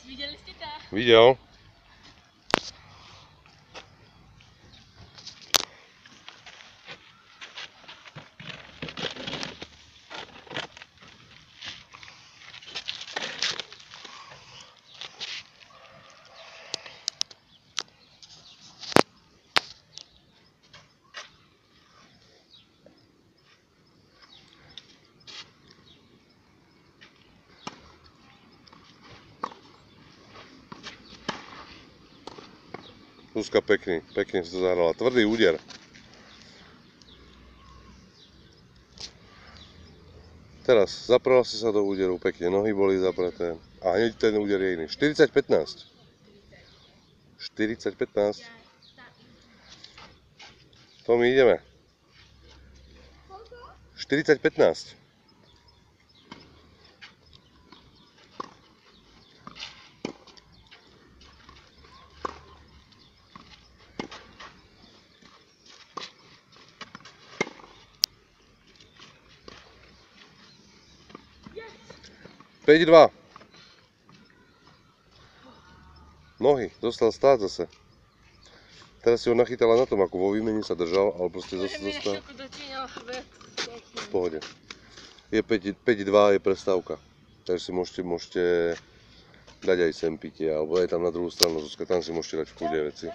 Viděli jste to? Viděl. Zuzka pekne si to zahrala. Tvrdý úder. Teraz zaprala si sa do úderu pekne, nohy boli zapreté. A hneď ten úder je iný. 40-15. 40-15. To my ideme. 40-15. Yes. 5-2. Nohy, dostal stáť zase. Teraz si ho nachytala na tom, ako vo výmene sa držal, ale proste zase dostal. V pohode. Je 5-2, je prestávka. Takže si môžete dať aj sem pitie, alebo aj tam na druhú stranu, Zuzka, tam si môžete dať v kľude veci.